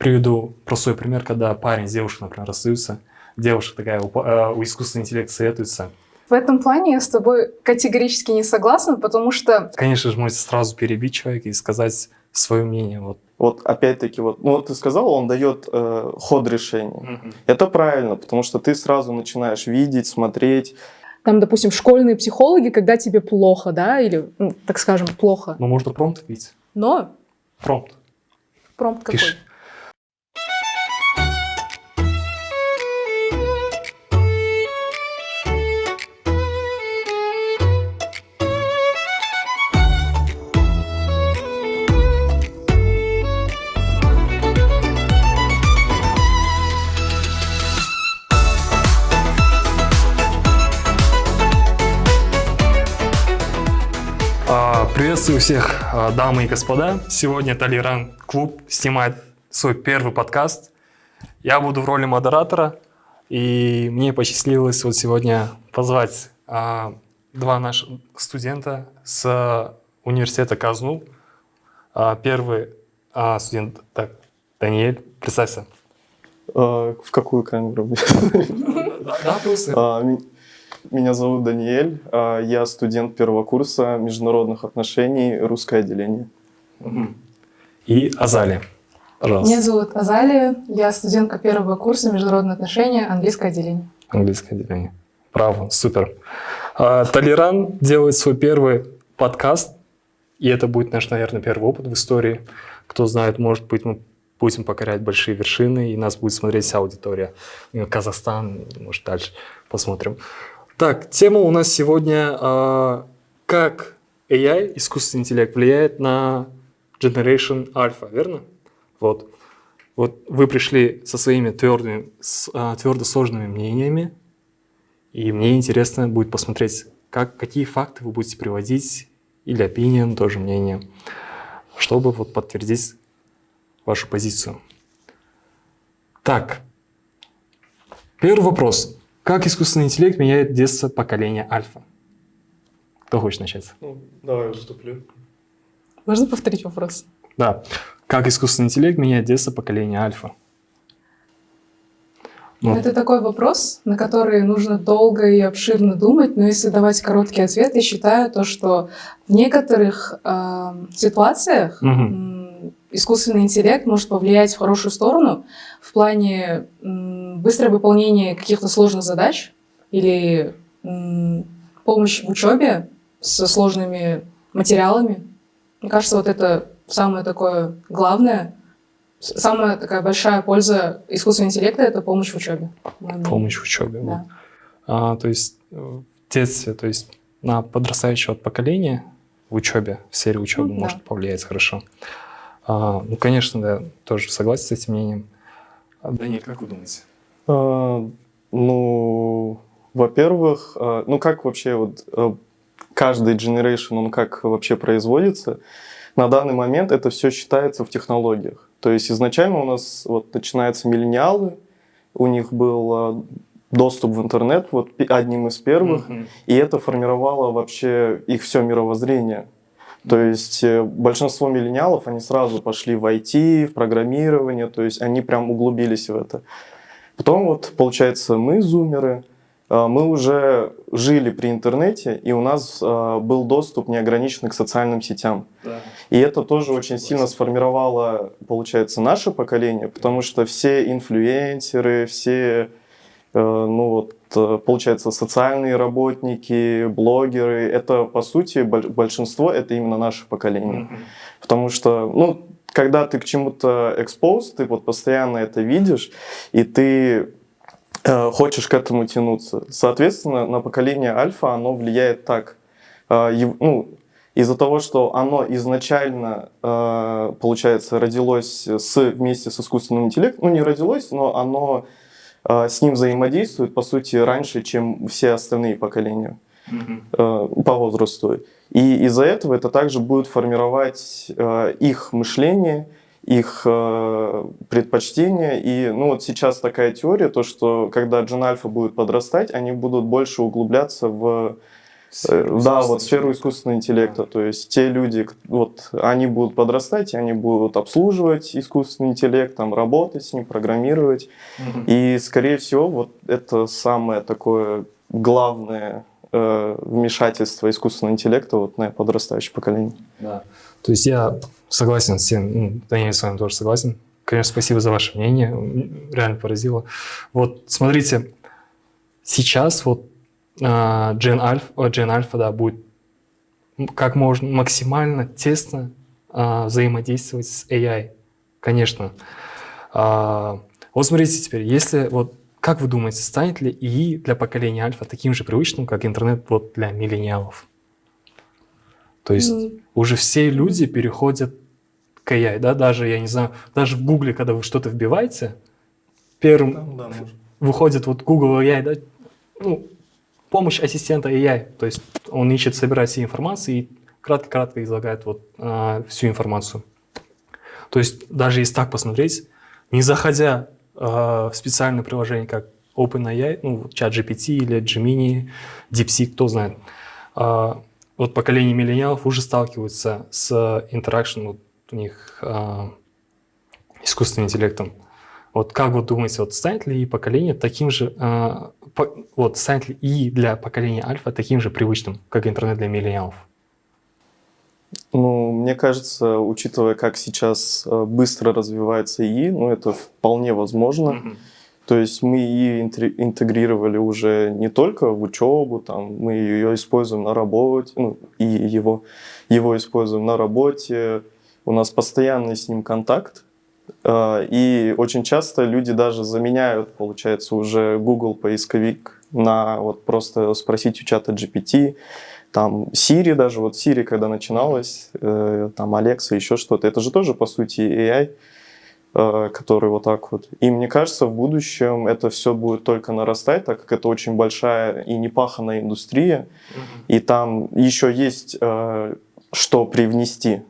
Приведу простой пример, когда парень с девушкой, например, расстаются, девушка такая у искусственного интеллекта советуется. В этом плане я с тобой категорически не согласна, потому что... Конечно же, можете сразу перебить человека и сказать свое мнение. Вот опять-таки, вот ты сказал, он дает ход решения. Это правильно, потому что ты сразу начинаешь видеть, смотреть. Там, допустим, школьные психологи, когда тебе плохо, да, или, так скажем, плохо. Но можно промпт вбить. Но? Промпт. Промпт какой? Пиши. Приветствую всех, дамы и господа. Сегодня Толерант Клуб снимает свой первый подкаст. Я буду в роли модератора, и мне посчастливилось вот сегодня позвать два наших студента с университета КАЗНУ. Первый студент, Даниэль, представься. В какую камеру? Да, просто. Меня зовут Даниэль, я студент первого курса международных отношений, русское отделение. И Азалия, пожалуйста. Меня зовут Азалия, я студентка первого курса международные отношения, английское отделение. Английское отделение. Браво, супер. Толерант делает свой первый подкаст, и это будет наш, наверное, первый опыт в истории. Кто знает, может быть, мы будем покорять большие вершины, и нас будет смотреть вся аудитория. Казахстан, может, дальше посмотрим. Так, тема у нас сегодня как AI, искусственный интеллект, влияет на Generation Alpha, верно? Вот вы пришли со своими твердо сложными мнениями, и мне интересно будет посмотреть, какие факты вы будете приводить, или opinion, тоже мнение, чтобы подтвердить вашу позицию. Так, первый вопрос. Как искусственный интеллект меняет детство поколения Альфа? Кто хочет начать? Давай я вступлю. Можно повторить вопрос? Да. Как искусственный интеллект меняет детство поколения Альфа? Это такой вопрос, на который нужно долго и обширно думать, но если давать короткий ответ, я считаю то, что в некоторых ситуациях искусственный интеллект может повлиять в хорошую сторону в плане быстрое выполнение каких-то сложных задач или помощь в учебе со сложными материалами. Мне кажется, вот это самое такое главное, самая такая большая польза искусственного интеллекта — это помощь в учебе. Помощь в учебе. Да. То есть в детстве, то есть на подрастающего поколения в учебе, в сфере учебы может повлиять хорошо. Конечно, да, тоже согласен с этим мнением. Даниэль, как вы думаете? Во-первых, как вообще каждый generation, он как вообще производится? На данный момент это все считается в технологиях. То есть изначально у нас начинаются миллениалы, у них был доступ в интернет одним из первых, и это формировало вообще их все мировоззрение. То есть большинство миллениалов, они сразу пошли в IT, в программирование, то есть они прям углубились в это. Потом получается, мы, зумеры, мы уже жили при интернете, и у нас был доступ неограниченный к социальным сетям. Да. И это тоже очень сильно сформировало, получается, наше поколение, потому что все инфлюенсеры, все, получается, социальные работники, блогеры, это, по сути, большинство, это именно наше поколение. Потому что, когда ты к чему-то exposed, ты постоянно это видишь, и ты хочешь к этому тянуться. Соответственно, на поколение альфа оно влияет так. Из-за того, что оно изначально, получается, родилось вместе с искусственным интеллектом, не родилось, но оно с ним взаимодействует, по сути, раньше, чем все остальные поколения по возрасту. И из-за этого это также будет формировать их мышление, их предпочтения. И сейчас такая теория, то, что когда Gen Alpha будет подрастать, они будут больше углубляться в Да, вот сферу искусственного интеллекта. То есть те люди, вот они будут подрастать, и они будут обслуживать искусственный интеллект, там, работать с ним, программировать. И, скорее всего, вот это самое такое главное вмешательство искусственного интеллекта вот на подрастающее поколение. Да. То есть я согласен с тем, Даниэль, с вами тоже согласен. Конечно, спасибо за ваше мнение, реально поразило. Вот смотрите, сейчас вот Gen Alpha, да, будет как можно максимально тесно взаимодействовать с AI, конечно. Вот смотрите теперь, если вот как вы думаете, станет ли ИИ для поколения альфа таким же привычным, как интернет вот для миллениалов? То есть уже все люди переходят к AI, да, даже, я не знаю, даже в Гугле, когда вы что-то вбиваете, первым выходит вот Google AI, да, ну, помощь ассистента AI, то есть он ищет, собирает всю информацию и кратко-кратко излагает вот всю информацию. То есть даже если так посмотреть, не заходя в специальное приложение, как OpenAI, ну, ChatGPT или Gemini, DeepSeek, кто знает, вот поколение миллениалов уже сталкиваются с интеракшн, вот у них искусственным интеллектом. Вот как вы думаете, вот станет ли поколение таким же, вот станет ли и для поколения альфа таким же привычным, как интернет для миллениалов? Ну, мне кажется, учитывая, как сейчас быстро развивается ИИ, ну, это вполне возможно. То есть мы ИИ интегрировали уже не только в учебу, там, мы ее используем на работе, ну, и его используем на работе. У нас постоянный с ним контакт. И очень часто люди даже заменяют, получается, уже Google поисковик на вот просто спросить у чата GPT, там Siri даже, вот Siri, когда начиналась, там Alexa, еще что-то, это же тоже, по сути, AI, который вот так вот. И мне кажется, в будущем это все будет только нарастать, так как это очень большая и непаханная индустрия, и там еще есть что привнести.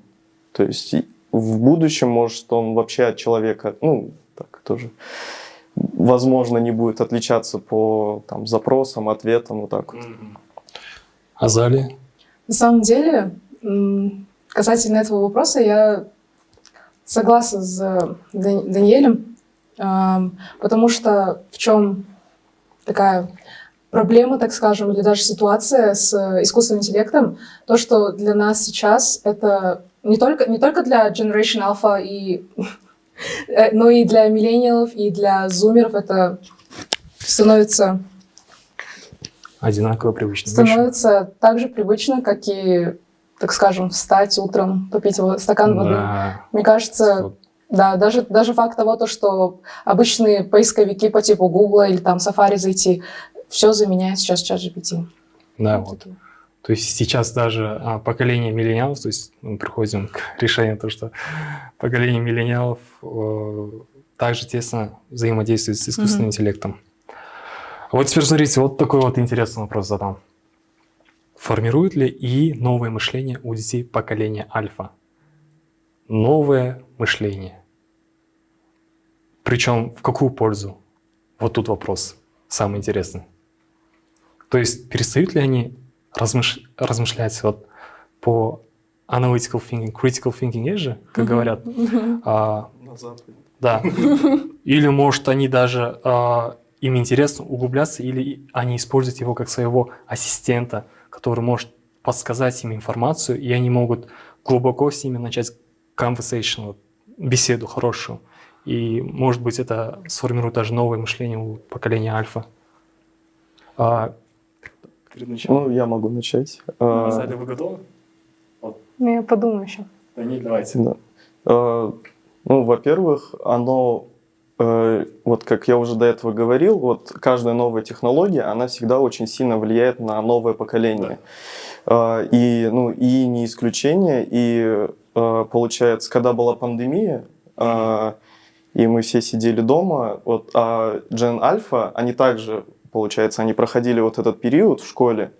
То есть в будущем, может, он вообще от человека, ну, так тоже, возможно, не будет отличаться по там, запросам, ответам, вот так вот. Азалия? На самом деле, касательно этого вопроса, я согласна с Даниэлем, потому что в чем такая проблема, так скажем, или даже ситуация с искусственным интеллектом, то, что для нас сейчас это не только для Generation Alpha, но и для миллениалов, и для зумеров это становится одинаково привычно. Становится так же привычно, как и, так скажем, встать утром, попить стакан воды. Да. Мне кажется, да, даже факт того, что обычные поисковики по типу Google или там Safari зайти, все заменяет сейчас ChatGPT. Да, вот. То есть сейчас даже поколение миллениалов, то есть мы приходим к решению, то, что поколение миллениалов также тесно взаимодействует с искусственным интеллектом. Вот теперь смотрите, вот такой вот интересный вопрос задам. Формирует ли ИИ новое мышление у детей поколения альфа? Новое мышление. Причем в какую пользу? Вот тут вопрос самый интересный. То есть перестают ли они размышлять вот по analytical thinking, critical thinking есть же, как говорят? На Западе. Да. Или, может, они даже им интересно углубляться, или они используют его как своего ассистента, который может подсказать им информацию, и они могут глубоко с ними начать conversation, вот, беседу хорошую. И, может быть, это сформирует даже новое мышление у поколения альфа. Ну, я могу начать. Азалия, вы готовы? Я подумаю еще. Даниэль, давайте. Да. Ну, во-первых, оно, вот как я уже до этого говорил, вот каждая новая технология, она всегда очень сильно влияет на новое поколение. Да. И не исключение. И получается, когда была пандемия, и мы все сидели дома, вот, а Gen Alpha, они также, получается, они проходили вот этот период в школе.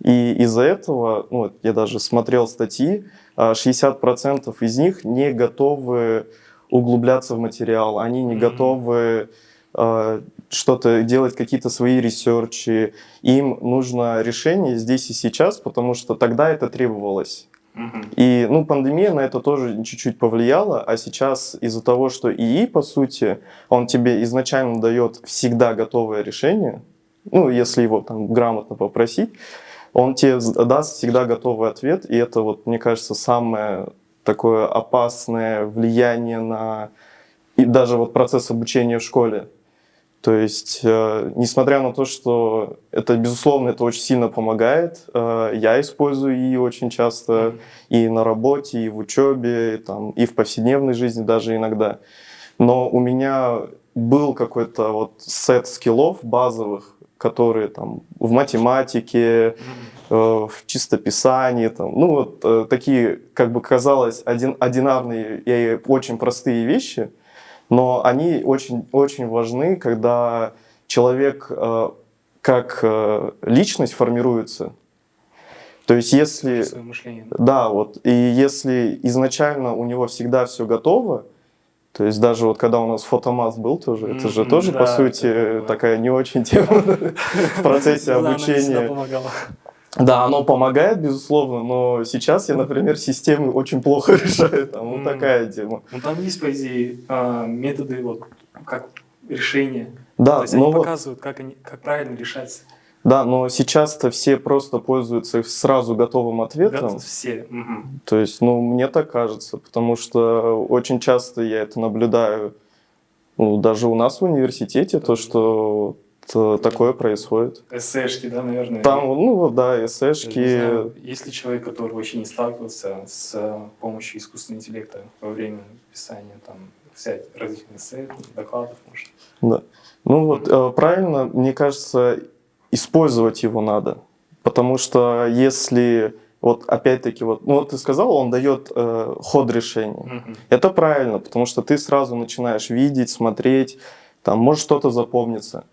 И из-за этого, ну, я даже смотрел статьи, 60% из них не готовы углубляться в материал, они не готовы что-то делать, какие-то свои ресерчи. Им нужно решение здесь и сейчас, потому что тогда это требовалось. И пандемия на это тоже чуть-чуть повлияла, а сейчас из-за того, что ИИ, по сути, он тебе изначально дает всегда готовое решение, если его там грамотно попросить, он тебе даст всегда готовый ответ, и это, мне кажется, самое такое опасное влияние на и даже процесс обучения в школе. То есть, несмотря на то, что это, безусловно, это очень сильно помогает, я использую ИИ очень часто и на работе, и в учебе, и в повседневной жизни даже иногда. Но у меня был какой-то сет скиллов базовых, которые в математике, в чистописании, такие, как бы казалось, одинарные и очень простые вещи, но они очень, очень важны, когда человек как личность формируется. То есть если... Свое мышление. Да, и если изначально у него всегда все готово, то есть даже когда у нас фотомасс был тоже, это же тоже, по сути, такая не очень тема в процессе обучения. Да, оно помогает, безусловно, но сейчас я, например, системы очень плохо решаю, такая тема. Там есть, по идее, методы, как решение. Да, то есть они показывают, как правильно решать. Да, но сейчас-то все просто пользуются сразу готовым ответом. Все. То есть, мне так кажется, потому что очень часто я это наблюдаю, даже у нас в университете, то, что такое происходит. Эсэшки, да, наверное? Там, эсэшки. Есть ли человек, который вообще не сталкивался с помощью искусственного интеллекта во время писания, взять различных эссе, докладов, может? Да. Правильно, мне кажется, использовать его надо. Потому что если, опять-таки, ты сказал, он дает ход решения. Это правильно, потому что ты сразу начинаешь видеть, смотреть, может что-то запомниться.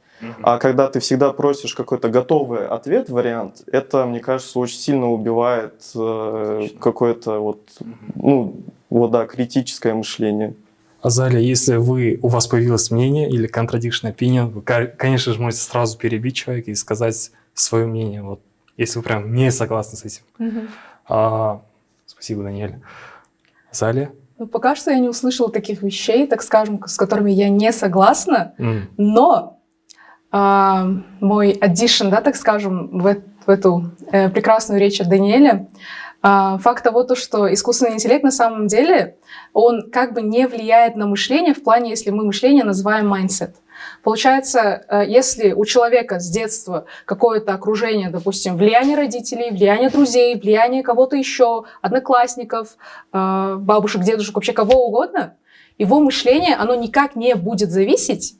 А когда ты всегда просишь какой-то готовый ответ, вариант, это, мне кажется, очень сильно убивает какое-то критическое мышление. Азалия, если у вас появилось мнение или contradiction opinion, вы, конечно же, можете сразу перебить человека и сказать свое мнение, если вы прям не согласны с этим. Спасибо, Даниэль. Азалия? Пока что я не услышала таких вещей, так скажем, с которыми я не согласна, но мой addition, так скажем, в эту прекрасную речь от Даниэля, факт того, что искусственный интеллект на самом деле, он как бы не влияет на мышление в плане, если мы мышление называем mindset. Получается, если у человека с детства какое-то окружение, допустим, влияние родителей, влияние друзей, влияние кого-то еще, одноклассников, бабушек, дедушек, вообще кого угодно, его мышление, оно никак не будет зависеть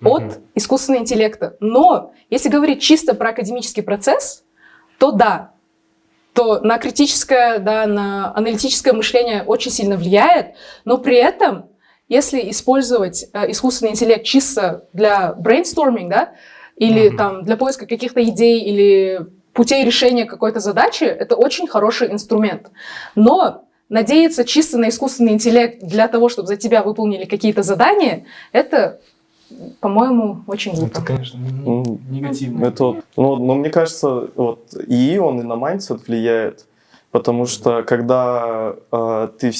от искусственного интеллекта. Но если говорить чисто про академический процесс, то да, то на критическое, на аналитическое мышление очень сильно влияет, но при этом, если использовать искусственный интеллект чисто для brainstorming, или для поиска каких-то идей или путей решения какой-то задачи, это очень хороший инструмент. Но надеяться чисто на искусственный интеллект для того, чтобы за тебя выполнили какие-то задания, это, по-моему, очень глупо. Это, конечно, негативно. Но мне кажется, ИИ, он и на mindset влияет, потому что когда у тебя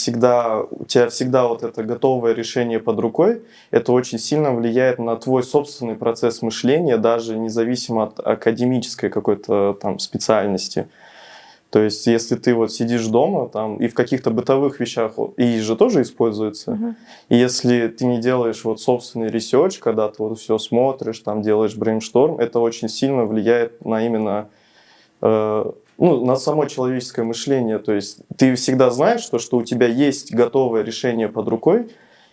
всегда это готовое решение под рукой, это очень сильно влияет на твой собственный процесс мышления, даже независимо от академической какой-то специальности. То есть, если ты сидишь дома и в каких-то бытовых вещах, ИИ же тоже используется, и если ты не делаешь собственный ресерч, когда ты все смотришь, делаешь брейншторм, это очень сильно влияет на именно на само человеческое мышление. То есть, ты всегда знаешь, что у тебя есть готовое решение под рукой,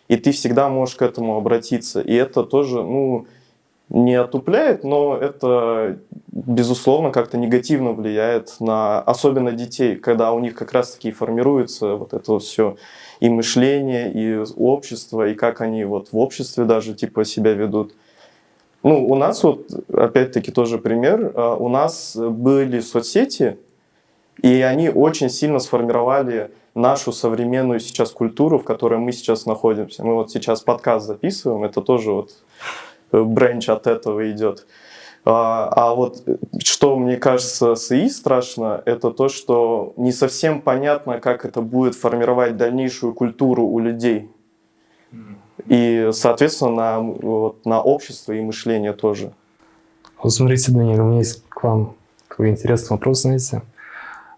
и ты всегда можешь к этому обратиться. И это тоже, не отупляет, но это, безусловно, как-то негативно влияет на особенно детей, когда у них как раз-таки формируется это все и мышление, и общество, и как они в обществе даже себя ведут. У нас опять-таки тоже пример. У нас были соцсети, и они очень сильно сформировали нашу современную сейчас культуру, в которой мы сейчас находимся. Мы сейчас подкаст записываем, это тоже бренч от этого идет. А вот что мне кажется с ИИ страшно, это то, что не совсем понятно, как это будет формировать дальнейшую культуру у людей. И, соответственно, на общество и мышление тоже. Вот смотрите, Даниил, у меня есть к вам такой интересный вопрос, знаете.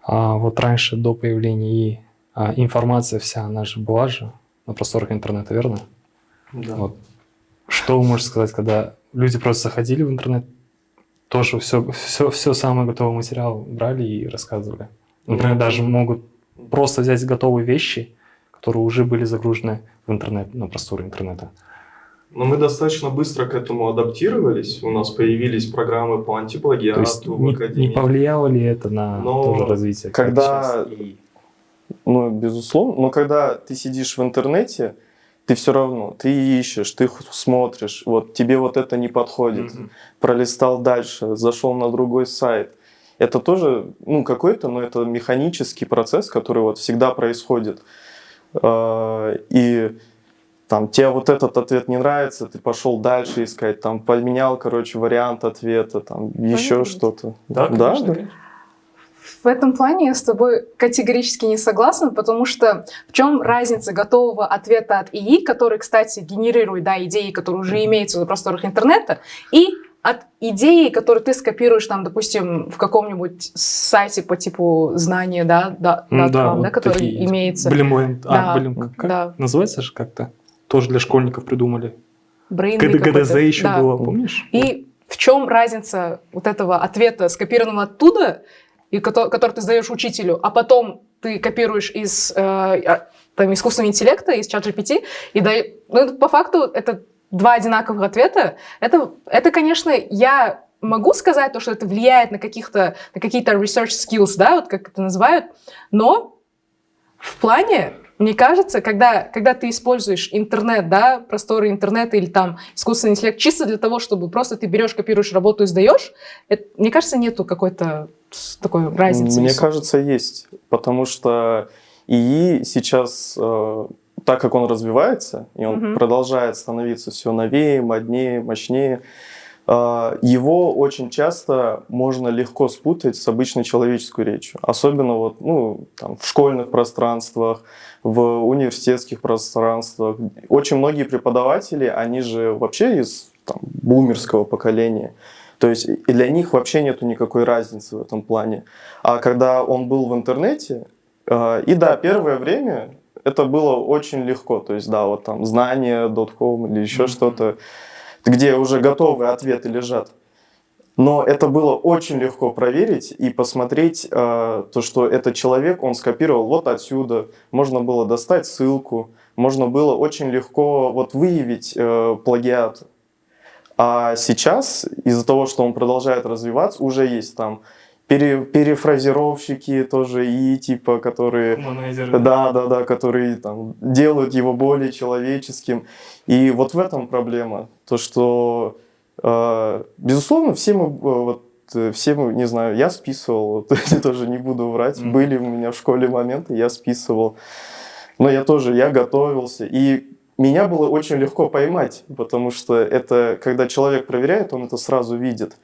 Вот раньше, до появления ИИ, информация вся, она же была же на просторах интернета, верно? Да. Вот. Что вы можете сказать, когда люди просто заходили в интернет, тоже все самое готовый материал брали и рассказывали? Например, даже могут просто взять готовые вещи, которые уже были загружены в интернет, на просторы интернета. Но мы достаточно быстро к этому адаптировались. У нас появились программы по антиплагиату. То есть в Академии. не повлияло ли это на тоже развитие? Когда, ну, безусловно, но когда ты сидишь в интернете, ты все равно, ты ищешь, ты смотришь, вот тебе вот это не подходит, пролистал дальше, зашел на другой сайт. Это тоже, ну, какой-то, но это механический процесс, который вот всегда происходит. И там тебе вот этот ответ не нравится, ты пошел дальше искать, там поменял, короче, вариант ответа, там еще что-то. Да, конечно, да. конечно. В этом плане я с тобой категорически не согласна, потому что в чем разница готового ответа от ИИ, который, кстати, генерирует, да, идеи, которые уже имеются на просторах интернета, и от идеи, которую ты скопируешь, там, допустим, в каком-нибудь сайте по типу знания, да, вот который такие имеется. Как называется же как-то? Тоже для школьников придумали. Brainly ГДЗ еще да. было, помнишь? И в чем разница вот этого ответа, скопированного оттуда, и который ты сдаешь учителю, а потом ты копируешь из искусственного интеллекта, из ChatGPT, и ну, по факту это два одинаковых ответа. Это, конечно, я могу сказать, то, что это влияет на какие-то research skills, да, вот как это называют, но в плане, мне кажется, когда ты используешь интернет, да, просторы интернета или там искусственный интеллект чисто для того, чтобы просто ты берешь, копируешь работу и сдаешь, мне кажется, нету какой-то такой разницы. Мне кажется, есть, потому что ИИ сейчас, так как он развивается, и он продолжает становиться все новее, моднее, мощнее, его очень часто можно легко спутать с обычной человеческой речью. Особенно вот, ну, там, в школьных пространствах, в университетских пространствах. Очень многие преподаватели, они же вообще из там, бумерского поколения. То есть и для них вообще нету никакой разницы в этом плане. А когда он был в интернете, и да, первое время это было очень легко. То есть да, вот там знания.com или еще что-то, где уже готовые ответы лежат. Но это было очень легко проверить и посмотреть то, что этот человек, он скопировал вот отсюда. Можно было достать ссылку, можно было очень легко вот выявить плагиат. А сейчас, из-за того, что он продолжает развиваться, уже есть там перефразировщики тоже и типа, которые, которые там делают его более человеческим. И вот в этом проблема, то что, безусловно, все мы, не знаю, я списывал, тоже не буду врать, были у меня в школе моменты, я списывал, но я готовился, и меня было очень легко поймать, потому что это, когда человек проверяет, он это сразу видит.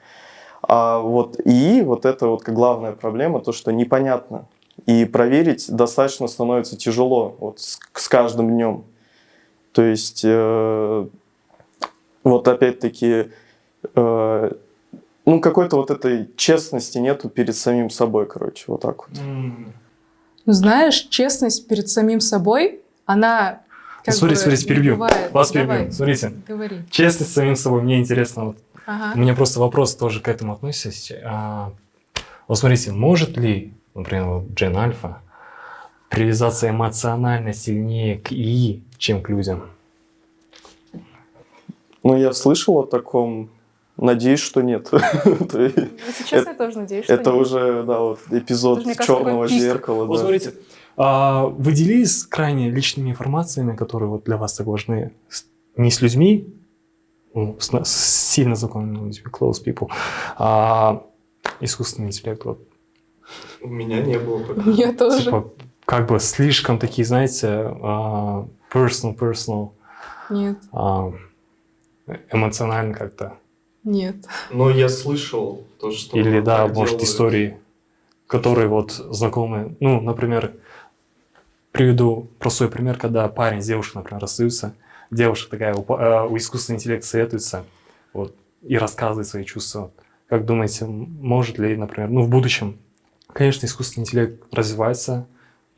А вот ИИ, вот это вот главная проблема, то, что непонятно. И проверить достаточно становится тяжело вот с каждым днем. То есть, вот опять-таки, ну какой-то вот этой честности нету перед самим собой, короче, вот так вот. Знаешь, честность перед самим собой, она... Смотрите, перебью. Вас перебью. Смотрите. Говори. Честность с самим собой, мне интересно. Вот. Ага. У меня просто вопрос тоже к этому относится. Вот смотрите, может ли, например, вот Gen Alpha привязаться эмоционально сильнее к ИИ, чем к людям? Ну, я слышал о таком. Надеюсь, что нет. Если честно, я тоже надеюсь, что нет. Это уже, да, вот эпизод «Черного зеркала». Вот смотрите, вы делились крайне личными информациями, которые вот для вас так важны, не с людьми, ну, с сильно знакомыми людьми, close people, а искусственный интеллект. Вот. У меня не было такого. У меня тоже. Типа, как бы слишком такие, знаете, personal. Нет. эмоционально как-то? Нет. Но я слышал то, что... Или, да, так может, делают. истории, которые вот знакомые. Ну, например, приведу простой пример, когда парень с девушкой, например, расстаются. Девушка такая у искусственного интеллекта советуется вот, и рассказывает свои чувства. Как думаете, может ли, например, ну, в будущем, конечно, искусственный интеллект развивается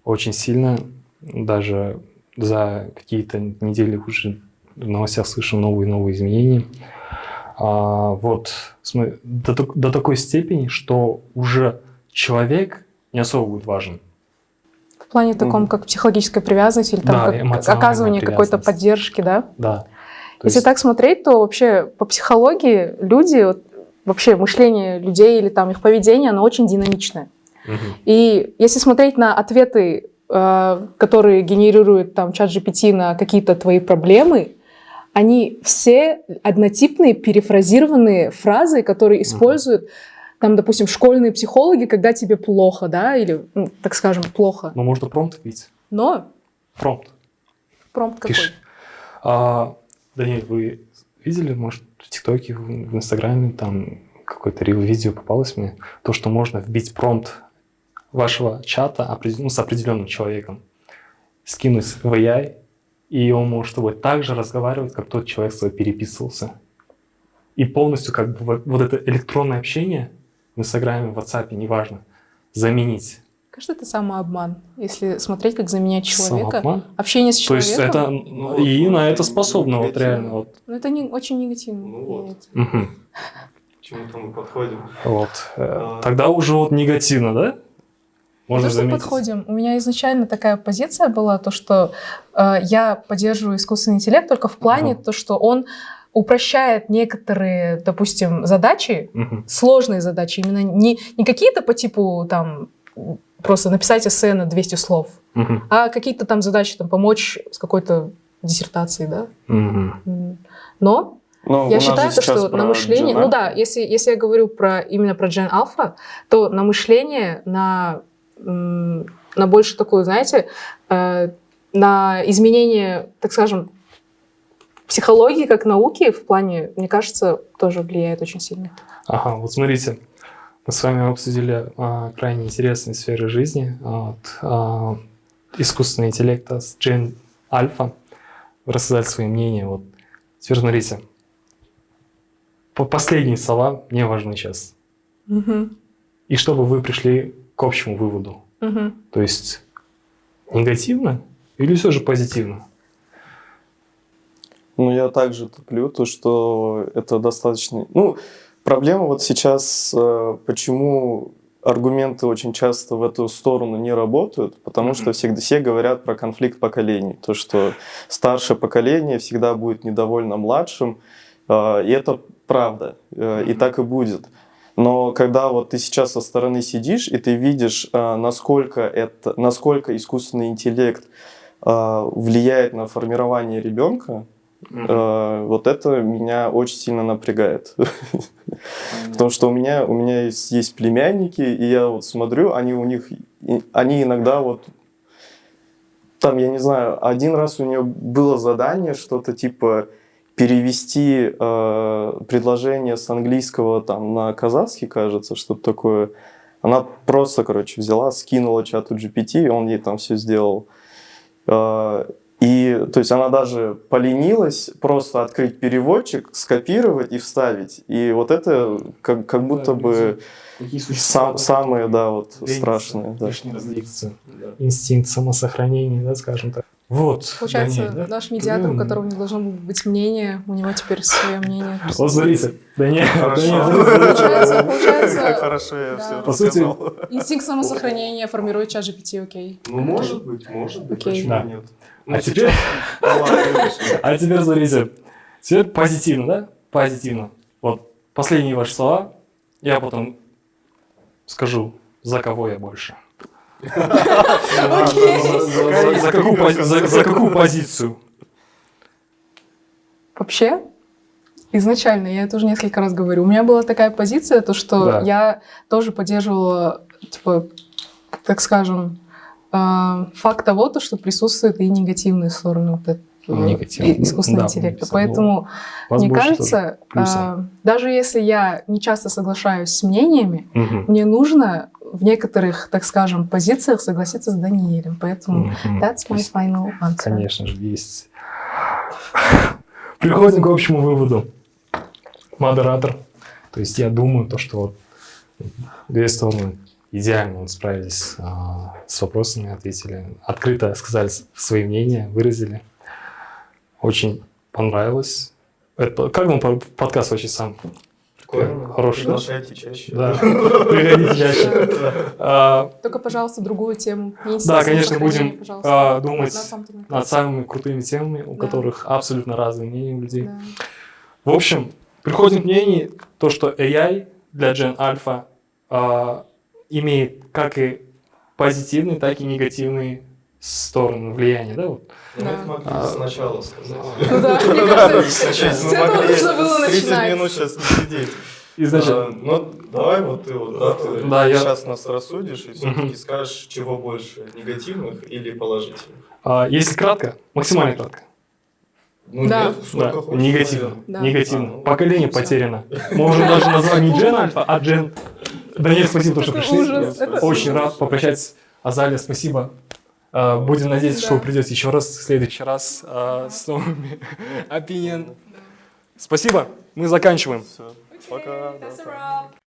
очень сильно, даже за какие-то недели уже в новостях слышим новые и новые изменения. Вот до такой степени, что уже человек не особо будет важен. В плане таком, как психологическая привязанность или там Да, как эмоциональная оказывание какой-то привязанность. поддержки, да? Да. То Если есть- так смотреть, то вообще по психологии люди, вот, вообще мышление людей или там их поведение, оно очень динамичное. Мгм. И если смотреть на ответы, которые генерирует там ChatGPT на какие-то твои проблемы, они все однотипные, перефразированные фразы, которые используют, там, допустим, школьные психологи, когда тебе плохо, да, или, ну, так скажем, плохо. Ну, можно промпт вбить. Но Промпт. промпт какой? Пишешь. Даниэль, вы видели, может, в ТикТоке, в Инстаграме, там какое-то видео попалось мне, то, что можно вбить промпт вашего чата с определенным человеком, скинуть в AI, и он может с тобой так же разговаривать, как тот человек с тобой переписывался. И полностью как бы вот это электронное общение в Инстаграме, в WhatsApp, неважно, заменить. Кажется, это самообман, если смотреть, как заменять человека. Самообман. Общение с То есть человеком. это и на это способно, вот реально. Вот. Ну, это не, очень негативно. Ну вот. влияет. Мгм. К чему-то мы подходим. Вот. Тогда уже вот негативно, да? Можно То, что заметить. подходим. У меня изначально такая позиция была, то, что я поддерживаю искусственный интеллект только в плане, то, что он упрощает некоторые, допустим, задачи, Мгм. сложные задачи, именно не какие-то по типу там просто написать эссе на 200 слов, Мгм. а какие-то там задачи, там, помочь с какой-то диссертацией, да. Мгм. Но Но я у нас считаю, же то, сейчас что про на мышление, Gen ну Alpha. да, если я говорю именно про Gen Alpha, то на мышление, на больше такую, знаете, на изменение, так скажем, психологии как науки в плане, мне кажется, тоже влияет очень сильно. Ага, вот смотрите, мы с вами обсудили крайне интересные сферы жизни от искусственного интеллекта с Gen Alpha. Вы рассказали свои мнения. Вот. Теперь смотрите, последние слова мне важны сейчас. И чтобы вы пришли к общему выводу. То есть негативно или все же позитивно? Ну, я также туплю, то, что это достаточно... Ну, проблема вот сейчас, почему аргументы очень часто в эту сторону не работают, потому что все говорят про конфликт поколений, то, что старшее поколение всегда будет недовольно младшим, и это правда, и так и будет. Но когда вот ты сейчас со стороны сидишь, и ты видишь, насколько искусственный интеллект влияет на формирование ребенка, вот это меня очень сильно напрягает. Потому что у меня есть племянники, и я вот смотрю, они иногда вот там, я не знаю, один раз у нее было задание, что-то типа перевести предложение с английского там на казахский, кажется, что-то такое. Она просто, короче, взяла, скинула чату GPT, и он ей там все сделал. И, то есть, она даже поленилась просто открыть переводчик, скопировать и вставить. И вот это как будто бы самое, да, вот страшное. Да. Инстинкт самосохранения, да, скажем так. Вот. Получается, Даниэль, да? наш медиатор, у которого не должно быть мнения, у него теперь свое мнение. Вот смотрите, Даниэль, Получается, Хорошо, я да. все По сути, рассказал. инстинкт самосохранения формирует чат GPT, окей. Ну, может быть, Окей. почему Да. нет? А теперь, смотрите, теперь позитивно, да? Позитивно. Вот последние ваши слова, я потом скажу, за кого я больше. За какую позицию? Вообще, изначально, я это уже несколько раз говорю, у меня была такая позиция, то, что Да. я тоже поддерживала, типа, так скажем, факт того, то, что присутствуют и негативные стороны искусственного Да, интеллекта. ну, Поэтому, вас мне больше кажется, плюсов. даже если я не часто соглашаюсь с мнениями, мне нужно в некоторых, так скажем, позициях согласиться с Даниэлем. Поэтому that's my final answer. Конечно же, есть. Приходим к общему выводу. Модератор. То есть я думаю, то, что вот две стороны идеально справились с вопросами, ответили, открыто сказали свои мнения, выразили. Очень понравилось. Как вам подкаст вообще сам? Хороший, да? Приглашайте чаще. Да, приходите чаще. Только, пожалуйста, другую тему. Да, конечно, будем пожалуйста. думать На самом-то над самыми крутыми темами, у Да. которых абсолютно разные мнения у людей. Да. В общем, приходим к мнению, то, что AI для Gen Alpha имеет как и позитивные, так и негативные стороны влияния, да? Вот. Ну, это могли сначала сказать. Ну да, мне кажется, с Мы этого могли нужно было 30 начинать. минут сейчас не сидеть. Изначально. Ну, давай вот ты Да, я- сейчас нас рассудишь и все-таки скажешь, чего больше, негативных или положительных. Если кратко, максимально кратко. Ну Да. нет, сколько Да, хочешь, негативно. наверное. Да. Негативно. Ну, Поколение всё. потеряно. Можем даже назвать не Gen Alpha, а Gen. Даниэль, спасибо, что Это пришли. ужас, это Очень ужас. рад попрощаться. Азалия, спасибо. Будем надеяться, что вы Да. придете еще раз, в следующий раз с новыми opinion. Спасибо. Мы заканчиваем. Всё. Пока. That's a Да. wrap.